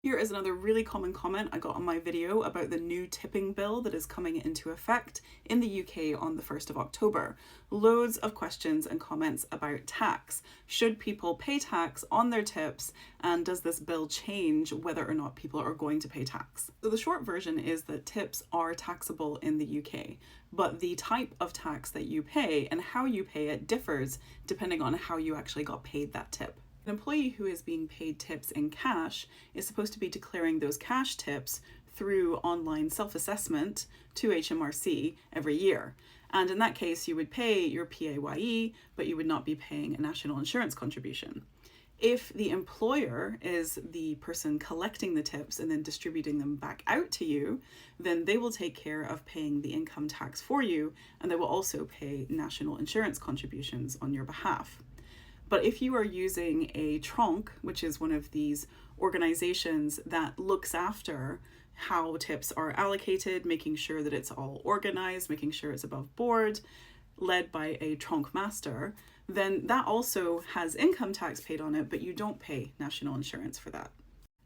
Here is another really common comment I got on my video about the new tipping bill that is coming into effect in the UK on the 1st of October. Loads of questions and comments about tax. Should people pay tax on their tips, and does this bill change whether or not people are going to pay tax? So the short version is that tips are taxable in the UK, but the type of tax that you pay and how you pay it differs depending on how you actually got paid that tip. An employee who is being paid tips in cash is supposed to be declaring those cash tips through online self-assessment to HMRC every year. And in that case, you would pay your PAYE, but you would not be paying a national insurance contribution. If the employer is the person collecting the tips and then distributing them back out to you, then they will take care of paying the income tax for you, and they will also pay national insurance contributions on your behalf. But if you are using a Tronc, which is one of these organizations that looks after how tips are allocated, making sure that it's all organized, making sure it's above board, led by a Tronc master, then that also has income tax paid on it, but you don't pay national insurance for that.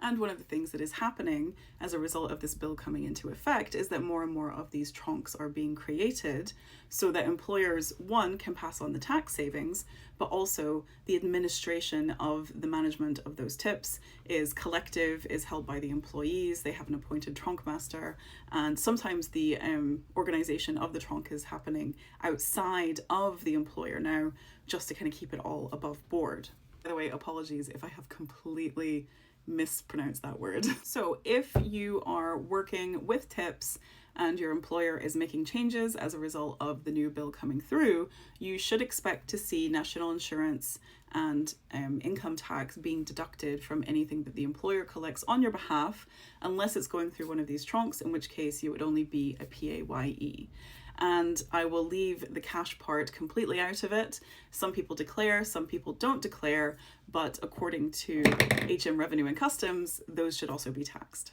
And one of the things that is happening as a result of this bill coming into effect is that more and more of these Troncs are being created so that employers, one, can pass on the tax savings, but also the administration of the management of those tips is collective, is held by the employees. They have an appointed Tronc master, and sometimes the organization of the Tronc is happening outside of the employer now, just to kind of keep it all above board. By the way, apologies if I have completely mispronounce that word. So if you are working with tips and your employer is making changes as a result of the new bill coming through, you should expect to see national insurance and income tax being deducted from anything that the employer collects on your behalf, unless it's going through one of these Troncs, in which case you would only be a PAYE. And I will leave the cash part completely out of it. Some people declare, some people don't declare, but according to HM Revenue and Customs, those should also be taxed.